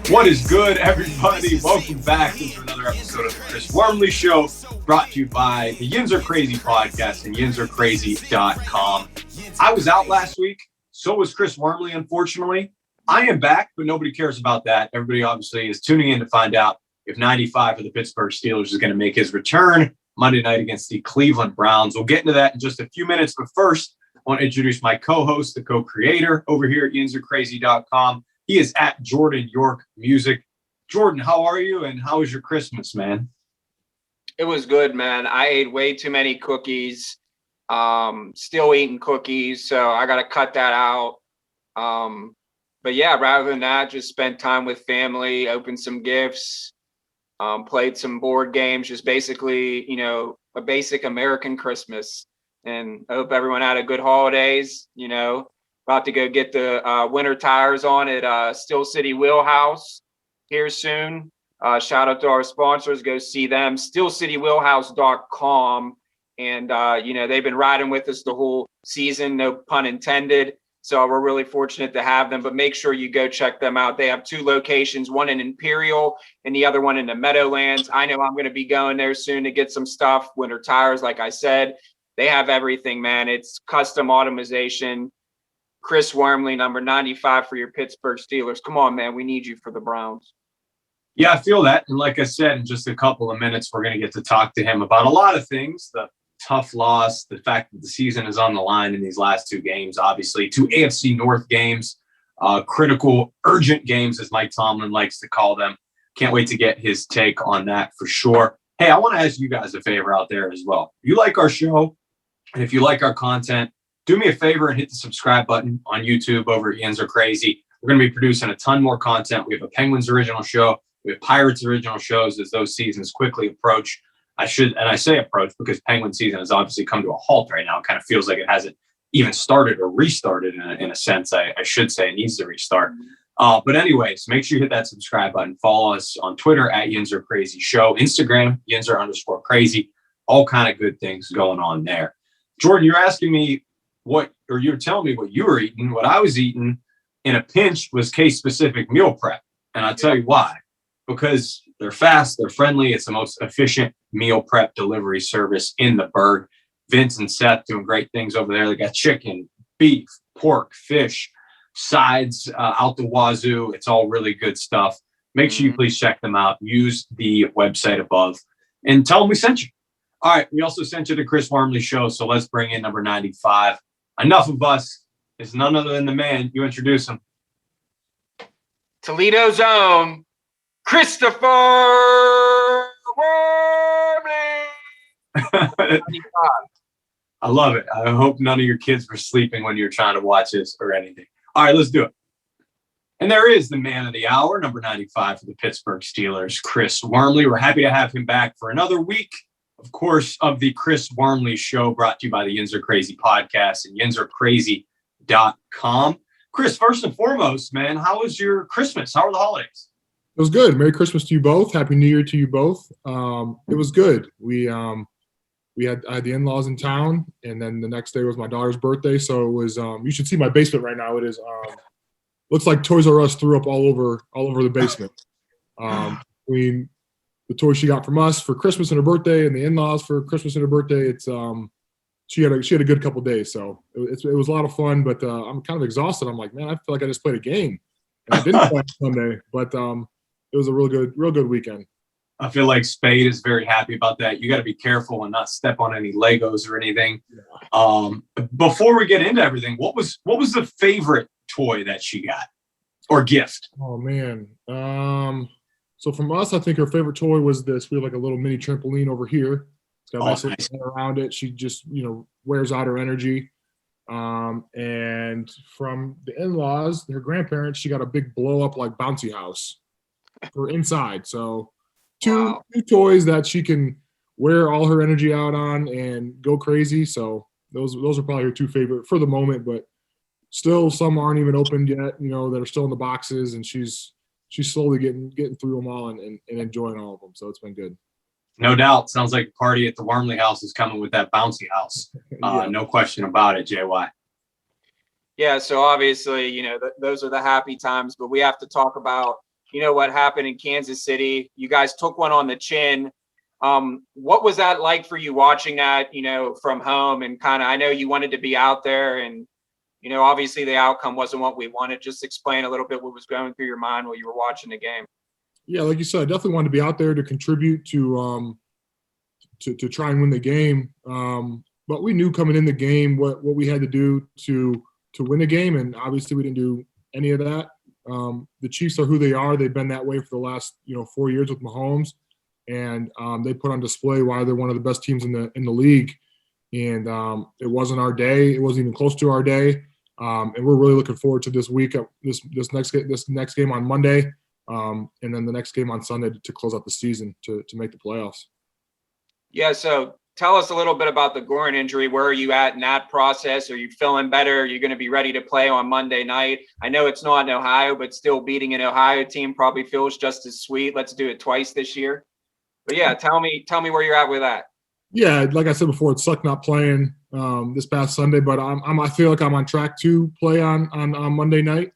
What is good, everybody? Welcome back to another episode of the Chris Wormley Show, brought to you by the Yinzer Crazy Podcast and yinzercrazy.com. I was out last week. So was Chris Wormley, unfortunately. I am back, but nobody cares about that. Everybody obviously is tuning in to find out if 95 for the Pittsburgh Steelers is going to make his return Monday night against the Cleveland Browns. We'll get into that in just a few minutes, but first, I want to introduce my co-host, the co-creator over here at yinzercrazy.com. He is at Jordan York Music. Jordan, how are you, and how was your Christmas, man? It was good, man. I ate way too many cookies. Still eating cookies, so I got to cut that out. But yeah, rather than that, just spent time with family, opened some gifts, played some board games, just basically, a basic American Christmas. And I hope everyone had a good holidays, About to go get the winter tires on at Steel City Wheelhouse here soon. Shout out to our sponsors. Go see them, steelcitywheelhouse.com. And, they've been riding with us the whole season, no pun intended. So we're really fortunate to have them. But make sure you go check them out. They have two locations, one in Imperial and the other one in the Meadowlands. I know I'm going to be going there soon to get some stuff, winter tires, like I said. They have everything, man. It's custom automation. Chris Wormley, number 95 for your Pittsburgh Steelers. Come on, man. We need you for the Browns. Yeah, I feel that. And like I said, in just a couple of minutes, we're going to get to talk to him about a lot of things. The tough loss, the fact that the season is on the line in these last two games, obviously. Two AFC North games, critical, urgent games, as Mike Tomlin likes to call them. Can't wait to get his take on that for sure. Hey, I want to ask you guys a favor out there as well. If you like our show, and if you like our content, do me a favor and hit the subscribe button on YouTube over at Yinzer Crazy. We're going to be producing a ton more content. We have a Penguins original show. We have Pirates original shows as those seasons quickly approach. I say approach because Penguin season has obviously come to a halt right now. It kind of feels like it hasn't even started or restarted in a sense. I should say it needs to restart. But anyways, make sure you hit that subscribe button. Follow us on Twitter at Yinzer Crazy Show, Instagram, Yinzer_crazy. All kind of good things going on there. Jordan, you're asking me you're telling me what you were eating. What I was eating in a pinch was case-specific meal prep. And I'll tell you why. Because they're fast, they're friendly. It's the most efficient meal prep delivery service in the burg. Vince and Seth doing great things over there. They got chicken, beef, pork, fish, sides out the wazoo. It's all really good stuff. Make sure you please check them out. Use the website above and tell them we sent you. All right, we also sent you the Chris Wormley Show, so let's bring in number 95. Enough of us. It's none other than the man. You introduce him. Toledo's own Christopher Wormley. I love it. I hope none of your kids were sleeping when you were trying to watch this or anything. All right, let's do it. And there is the man of the hour, number 95 for the Pittsburgh Steelers, Chris Wormley. We're happy to have him back for another week, of course, of the Chris Wormley Show, brought to you by the Yinzer Crazy Podcast and yinzercrazy.com. Chris, first and foremost, man, how was your Christmas? How were the holidays? It was good. Merry Christmas to you both. Happy New Year to you both. It was good. I had the in-laws in town, and then the next day was my daughter's birthday. So it was. You should see my basement right now. It is looks like Toys R Us threw up all over the basement. Between the toys she got from us for Christmas and her birthday, and the in-laws for Christmas and her birthday, it's she had a good couple days. So it was a lot of fun. But I'm kind of exhausted. I'm like, man, I feel like I just played a game. And I didn't play on Sunday, but it was a real good weekend. I feel like Spade is very happy about that. You got to be careful and not step on any Legos or anything. Yeah. Before we get into everything, what was the favorite toy that she got or gift? Oh man. So from us, I think her favorite toy was this. We have like a little mini trampoline over here. It's got a nice little around it. She just, wears out her energy. And from the in-laws, her grandparents, she got a big blow up like bouncy house for inside. So two toys that she can wear all her energy out on and go crazy. So those are probably her two favorite for the moment, but still some aren't even opened yet, that are still in the boxes, and she's slowly getting through them all and enjoying all of them. So it's been good. No doubt. Sounds like a party at the Wormley house is coming with that bouncy house. Yeah. No question about it, JY. Yeah, so obviously, those are the happy times, but we have to talk about, what happened in Kansas City. You guys took one on the chin. What was that like for you watching that, from home, and kind of, I know you wanted to be out there, and, obviously the outcome wasn't what we wanted. Just explain a little bit what was going through your mind while you were watching the game. Yeah, like you said, I definitely wanted to be out there to contribute to try and win the game. But we knew coming in the game what we had to do to win the game, and obviously we didn't do any of that. The Chiefs are who they are. They've been that way for the last 4 years with Mahomes, and they put on display why they're one of the best teams in the league. And it wasn't our day. It wasn't even close to our day. And we're really looking forward to this week, this next game on Monday, and then the next game on Sunday to close out the season to make the playoffs. Yeah, so tell us a little bit about the groin injury. Where are you at in that process? Are you feeling better? Are you going to be ready to play on Monday night? I know it's not in Ohio, but still beating an Ohio team probably feels just as sweet. Let's do it twice this year. But yeah, tell me where you're at with that. Yeah, like I said before, it sucked not playing this past Sunday, but I feel like I'm on track to play on Monday night.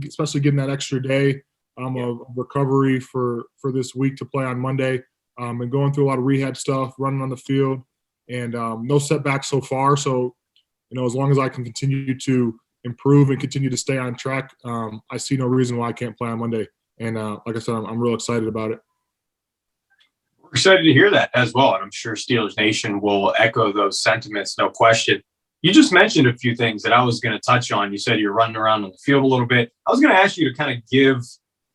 Especially getting that extra day of recovery for this week to play on Monday. And going through a lot of rehab stuff, running on the field, and no setbacks so far. So, as long as I can continue to improve and continue to stay on track, I see no reason why I can't play on Monday. And like I said, I'm real excited about it. We're excited to hear that as well. And I'm sure Steelers Nation will echo those sentiments, no question. You just mentioned a few things that I was going to touch on. You said you're running around on the field a little bit. I was going to ask you to kind of give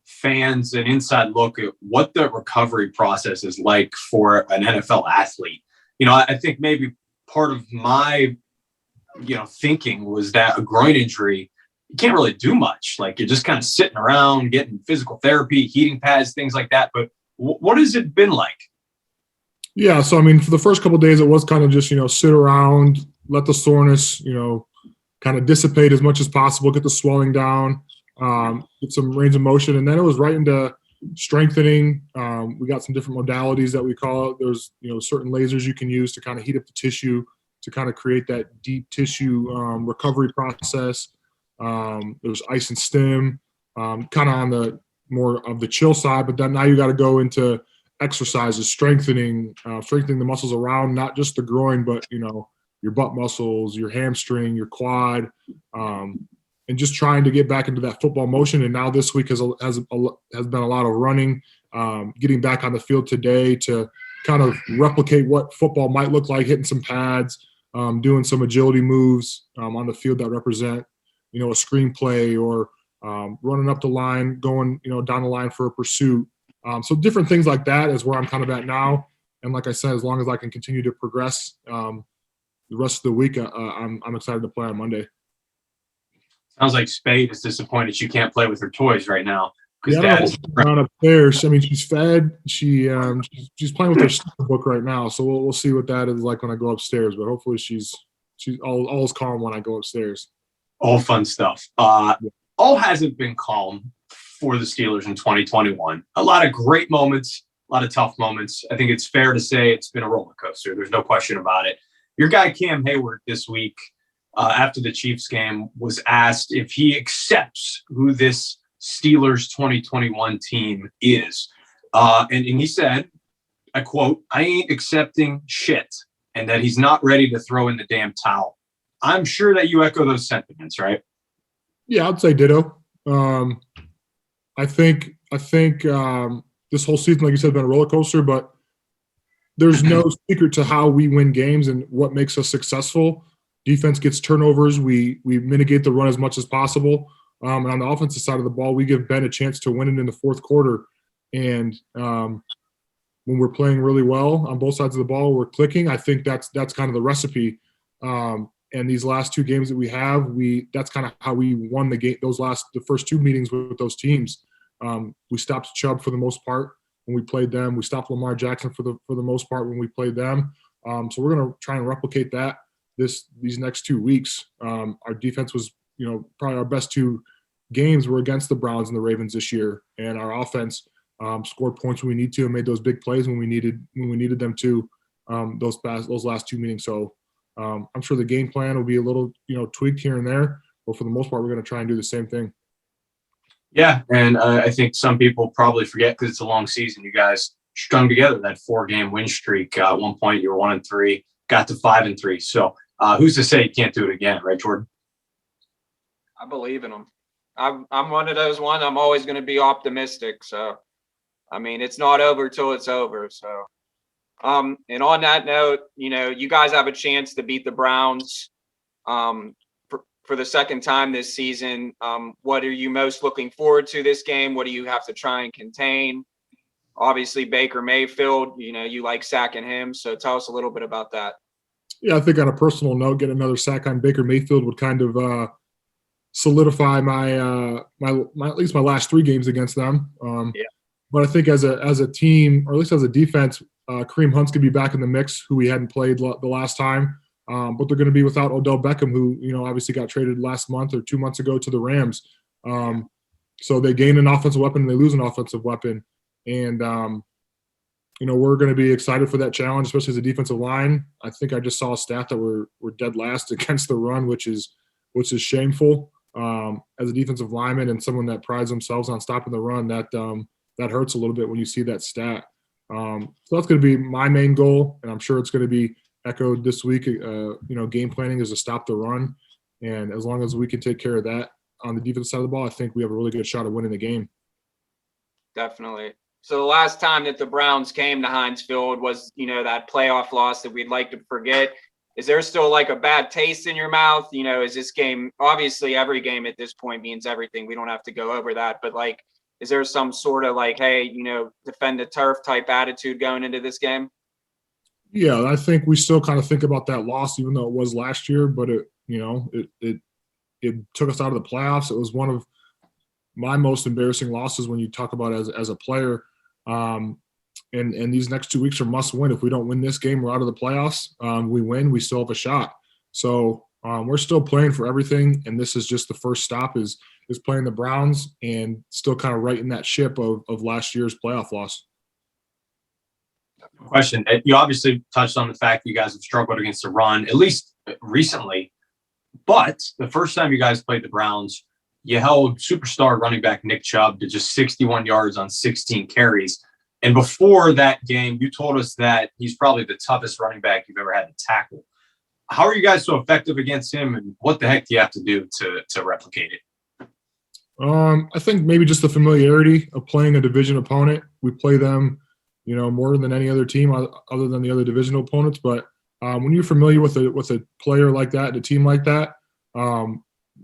fans an inside look at what the recovery process is like for an NFL athlete. I think maybe part of my, thinking was that a groin injury, you can't really do much. Like, you're just kind of sitting around getting physical therapy, heating pads, things like that. But what has it been like? Yeah. So, for the first couple of days, it was kind of just, sit around, let the soreness, kind of dissipate as much as possible, get the swelling down, get some range of motion. And then it was right into strengthening. We got some different modalities that we call it. There's, certain lasers you can use to kind of heat up the tissue to kind of create that deep tissue recovery process. There's ice and stim, kind of on the more of the chill side, but then now you got to go into exercises, strengthening the muscles around, not just the groin, but, your butt muscles, your hamstring, your quad, and just trying to get back into that football motion. And now this week has been a lot of running, getting back on the field today to kind of replicate what football might look like, hitting some pads, doing some agility moves on the field that represent, a screenplay, or running up the line, going, down the line for a pursuit. So different things like that is where I'm kind of at now. And like I said, as long as I can continue to progress the rest of the week, I'm excited to play on Monday. Sounds like Spade is disappointed she can't play with her toys right now. Yeah, around upstairs. She's fed. She's playing with her book right now. So we'll see what that is like when I go upstairs. But hopefully she's all's calm when I go upstairs. All fun stuff. All hasn't been calm for the Steelers in 2021. A lot of great moments, a lot of tough moments. I think it's fair to say it's been a roller coaster. There's no question about it. Your guy Cam Hayward this week, after the Chiefs game, was asked if he accepts who this Steelers 2021 team is. And he said, I quote, "I ain't accepting shit," and that he's not ready to throw in the damn towel. I'm sure that you echo those sentiments, right? Yeah, I'd say ditto. I think this whole season, like you said, has been a roller coaster, but there's no secret to how we win games and what makes us successful. Defense gets turnovers. We mitigate the run as much as possible. And on the offensive side of the ball, we give Ben a chance to win it in the fourth quarter. And when we're playing really well on both sides of the ball, we're clicking. I think that's kind of the recipe. And these last two games that we have, that's kind of how we won the game. The first two meetings with those teams, we stopped Chubb for the most part when we played them. We stopped Lamar Jackson for the most part when we played them. So we're going to try and replicate that these next 2 weeks. Our defense was, probably our best two games were against the Browns and the Ravens this year, and our offense scored points when we need to and made those big plays when we needed them to. Those last two meetings. So I'm sure the game plan will be a little tweaked here and there, But for the most part, we're going to try and do the same thing. Yeah, and I think some people probably forget because it's a long season. You guys strung together that 4-game win streak. At one point, you were 1-3, got to 5-3. So who's to say you can't do it again, right, Jordan? I believe in them. I'm one of those ones. I'm always going to be optimistic. So, I mean, it's not over till it's over. So, and on that note, you guys have a chance to beat the Browns for the second time this season. What are you most looking forward to this game? What do you have to try and contain? Obviously, Baker Mayfield, you like sacking him. So tell us a little bit about that. Yeah, I think on a personal note, getting another sack on Baker Mayfield would kind of solidify my at least my last 3 games against them. Yeah. But I think as a team, or at least as a defense, Kareem Hunt's going to be back in the mix, who we hadn't played the last time. But they're going to be without Odell Beckham, who obviously got traded last month or 2 months ago to the Rams. So they gain an offensive weapon and they lose an offensive weapon. And we're going to be excited for that challenge, especially as a defensive line. I think I just saw a stat that we're dead last against the run, which is shameful. As a defensive lineman and someone that prides themselves on stopping the run, that hurts a little bit when you see that stat. So that's going to be my main goal, and I'm sure it's going to be echoed this week. Game planning is to stop the run, and as long as we can take care of that on the defense side of the ball, I think we have a really good shot of winning the game. Definitely. So the last time that the Browns came to Heinz Field was, that playoff loss that we'd like to forget. Is there still like a bad taste in your mouth? Is this game, obviously every game at this point means everything. We don't have to go over that, but like, is there some sort of like, hey, defend the turf type attitude going into this game? Yeah, I think we still kind of think about that loss, even though it was last year, but it took us out of the playoffs. It was one of my most embarrassing losses when you talk about as a player. And these next 2 weeks are must win. If we don't win this game, we're out of the playoffs. We win, we still have a shot. So we're still playing for everything, and this is just the first stop is playing the Browns and still kind of righting that ship of last year's playoff loss. Question. You obviously touched on the fact that you guys have struggled against the run, at least recently. But the first time you guys played the Browns, you held superstar running back Nick Chubb to just 61 yards on 16 carries. And before that game, you told us that he's probably the toughest running back you've ever had to tackle. How are you guys so effective against him, and what the heck do you have to do to replicate it? I think maybe just the familiarity of playing a division opponent. We play them, more than any other team other than the other divisional opponents. But when you're familiar with a player like that, and a team like that,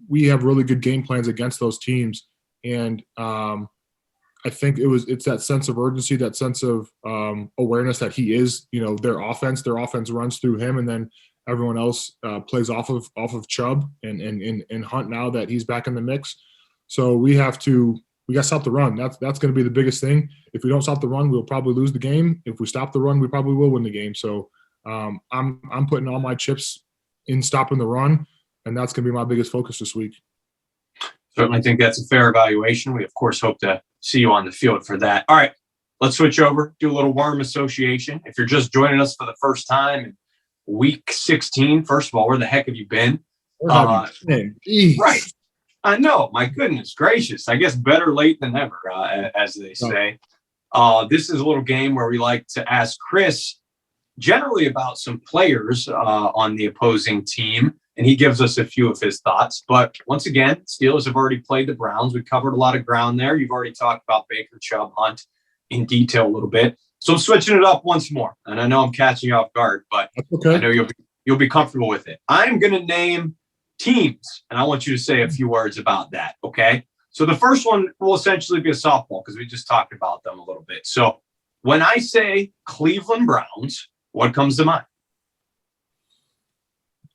we have really good game plans against those teams. And I think it's that sense of urgency, that sense of awareness that he is, their offense. Their offense runs through him, and then everyone else plays off of Chubb and Hunt now that he's back in the mix. So we got to stop the run. That's going to be the biggest thing. If we don't stop the run, we'll probably lose the game. If we stop the run, we probably will win the game. So I'm putting all my chips in stopping the run, and that's going to be my biggest focus this week. Certainly think that's a fair evaluation. We, of course, hope to see you on the field for that. All right, let's switch over, do a little worm association. If you're just joining us for the first time in week 16, first of all, where the heck have you been? Right. I know. My goodness gracious. I guess better late than never, as they say. This is a little game where we like to ask Chris generally about some players on the opposing team, and he gives us a few of his thoughts. But once again, Steelers have already played the Browns. We covered a lot of ground there. You've already talked about Baker, Chubb, Hunt in detail a little bit. So I'm switching it up once more. And I know I'm catching you off guard, but okay. I know you'll be comfortable with it. I'm going to name teams, and I want you to say a few words about that, okay? So the first one will essentially be a softball because we just talked about them a little bit. So when I say Cleveland Browns, what comes to mind?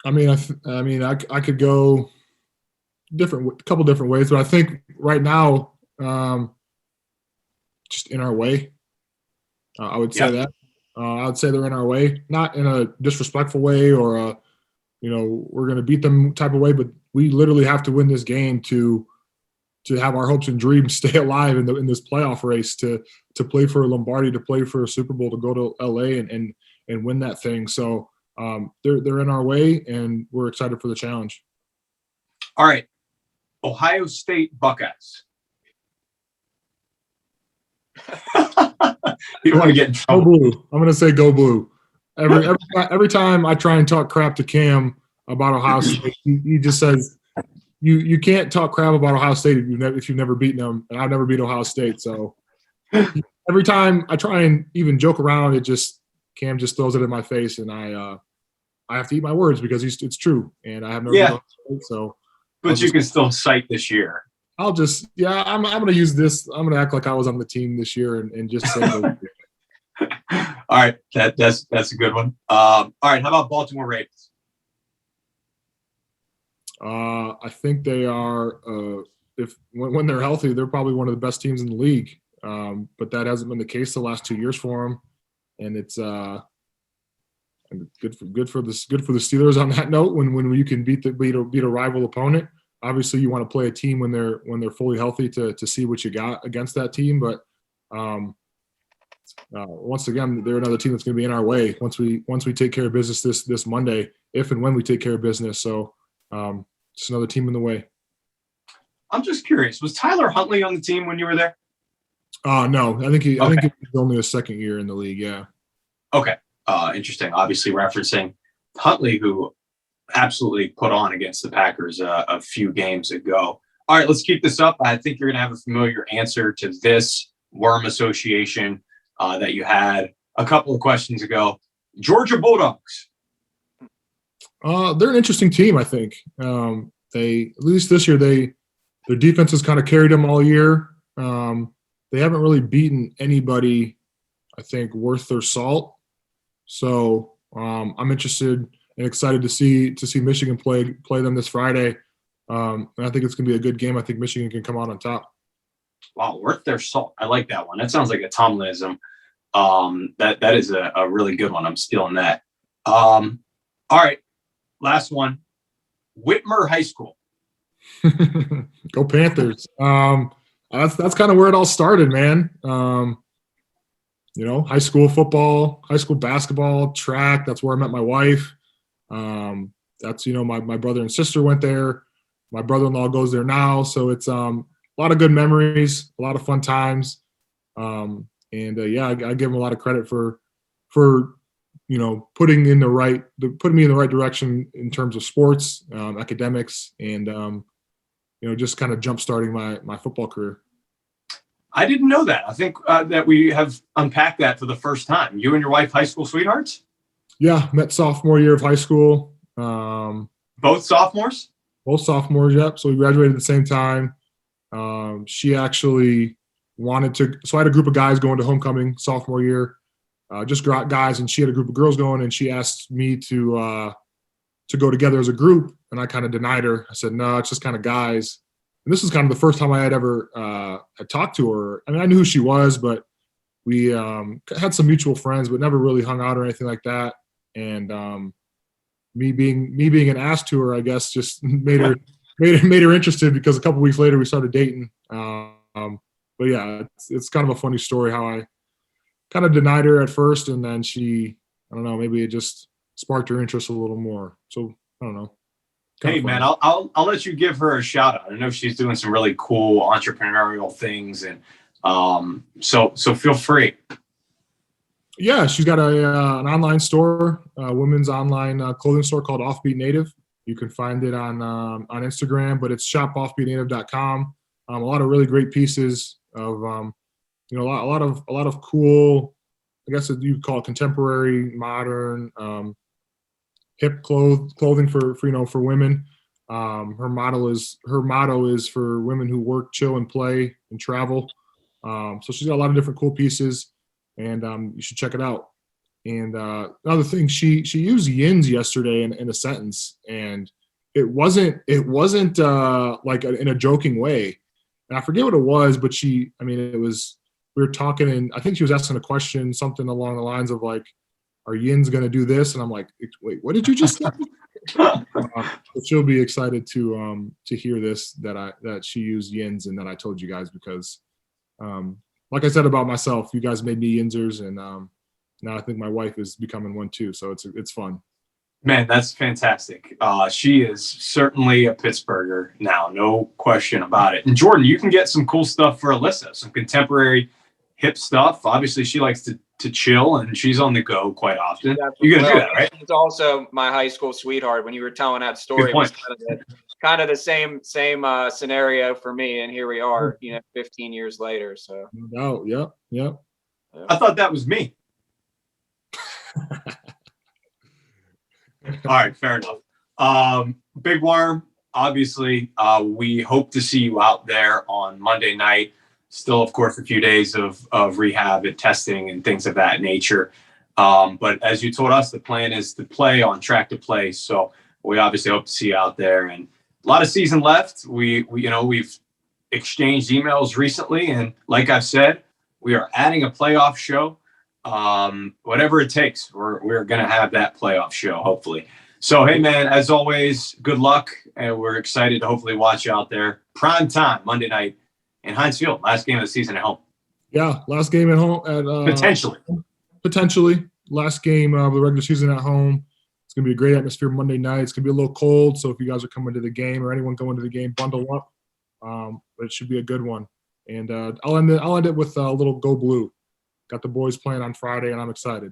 I mean, I could go a couple different ways, but I think right now, just in our way. I would say that. I would say they're in our way, not in a disrespectful way or a, we're going to beat them type of way, but we literally have to win this game to have our hopes and dreams stay alive in this playoff race, to play for Lombardi, to play for a Super Bowl, to go to LA and win that thing. So they're in our way, and we're excited for the challenge. All right. Ohio State Buckeyes. You don't want to get in Go trouble. blue. I'm gonna say go blue. Every time I try and talk crap to Cam about Ohio State, he just says you can't talk crap about Ohio State if you've never beaten them, and I've never beat Ohio State. So every time I try and even joke around, Cam just throws it in my face, and I have to eat my words because it's true, and I have no beat Ohio State. So, but you can still cite this year. I'm gonna use this. I'm gonna act like I was on the team this year and just say. All right, that's a good one. All right, how about Baltimore Ravens? I think they are. When they're healthy, they're probably one of the best teams in the league. But that hasn't been the case the last 2 years for them, and it's good for the Steelers on that note. When you can beat a rival opponent, obviously you want to play a team when they're fully healthy to see what you got against that team. But once again, they're another team that's going to be in our way once we take care of business this Monday, if and when we take care of business. So just another team in the way. I'm just curious, was Tyler Huntley on the team when you were there? No, I think it was only his second year in the league. Yeah. Okay. Interesting. Obviously referencing Huntley, who absolutely put on against the Packers a few games ago. All right, let's keep this up. I think you're going to have a familiar answer to this worm association that you had a couple of questions ago. Georgia Bulldogs. They're an interesting team, I think. They, at least this year, their defense has kind of carried them all year. They haven't really beaten anybody, I think, worth their salt. So I'm interested and excited to see Michigan play them this Friday. And I think it's going to be a good game. I think Michigan can come out on top. Wow, worth their salt. I like that one. That sounds like a Tomlinism. That is a really good one. I'm stealing that. All right, last one. Whitmer High School. Go Panthers. That's kind of where it all started, man. High school football, high school basketball, track. That's where I met my wife. That's, my brother and sister went there. My brother-in-law goes there now. So it's a lot of good memories, a lot of fun times. I give him a lot of credit for putting me in the right direction in terms of sports, academics, and just kind of jump starting my football career. I didn't know that. I think that we have unpacked that for the first time. You and your wife, high school sweethearts? Yeah, met sophomore year of high school. Both sophomores? Both sophomores, yep. So we graduated at the same time. She actually wanted to – so I had a group of guys going to homecoming sophomore year, just guys, and she had a group of girls going, and she asked me to go together as a group, and I kind of denied her. I said, no, it's just kind of guys. And this is kind of the first time I had ever had talked to her. I mean, I knew who she was, but we had some mutual friends, but never really hung out or anything like that. And me being an ass to her, I guess, just made her interested, because a couple weeks later we started dating. But yeah, it's kind of a funny story how I kind of denied her at first, and then she, I don't know, maybe it just sparked her interest a little more. So I don't know. Hey man, I'll let you give her a shout out. I know she's doing some really cool entrepreneurial things, and so feel free. Yeah, she's got an online store, a women's online clothing store called Offbeat Native. You can find it on Instagram, but it's shopoffbeatnative.com. A lot of really great pieces of a lot of cool, I guess you could call it contemporary, modern, hip clothing for women. Her motto is for women who work, chill, and play and travel. So she's got a lot of different cool pieces, and you should check it out. And another thing, she used yins yesterday in a sentence, and it wasn't like in a joking way. And I forget what it was, but it was, we were talking, and I think she was asking a question, something along the lines of like, are yins going to do this? And I'm like, wait, what did you just say? But she'll be excited to hear this, that she used yins and that I told you guys, because like I said about myself, you guys made me yinzers, and now I think my wife is becoming one too. So it's fun. Man, that's fantastic. She is certainly a Pittsburgher now, no question about it. And Jordan, you can get some cool stuff for Alyssa, some contemporary hip stuff. Obviously, she likes to chill, and she's on the go quite often. You're gonna do that, right? It's also my high school sweetheart. When you were telling that story, it was kind of the same scenario for me, and here we are, 15 years later. So no doubt, yep. I thought that was me. All right, fair enough. Big Worm, obviously, we hope to see you out there on Monday night. Still, of course, a few days of rehab and testing and things of that nature. But as you told us, the plan is to play on track to play. So we obviously hope to see you out there. And a lot of season left. We've exchanged emails recently, and like I've said, we are adding a playoff show. Whatever it takes, we're going to have that playoff show, hopefully. So, hey, man, as always, good luck. And we're excited to hopefully watch you out there. Prime time, Monday night in Heinz Field. Last game of the season at home. Yeah, last game at home. Potentially. Last game of the regular season at home. It's going to be a great atmosphere Monday night. It's going to be a little cold. So if you guys are coming to the game or anyone going to the game, bundle up. But it should be a good one. And I'll end it with a little Go Blue. Got the boys playing on Friday, and I'm excited.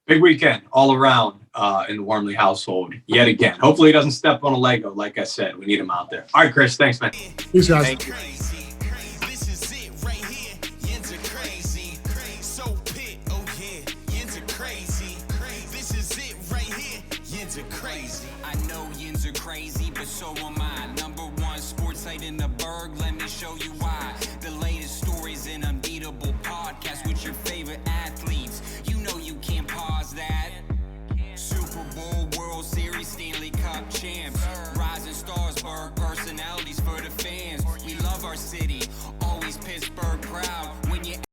Big weekend all around in the Wormley household yet again. Hopefully he doesn't step on a Lego. Like I said, we need him out there. All right, Chris. Thanks, man. Peace, guys. Thank you. This is it right here. Yinzer Crazy. So pit. Oh yeah. Yinzer Crazy. This is it right here. Yinzer Crazy. I know Yinzer Crazy, but so am I. Number one sports site in the burg. Let me show you why. The latest stories in unbeatable podcast with your favorite athletes. You know you can't pause that. Super Bowl, World Series, Stanley Cup champs. Rising stars, Berg personalities for the fans. We love our city, always Pittsburgh proud.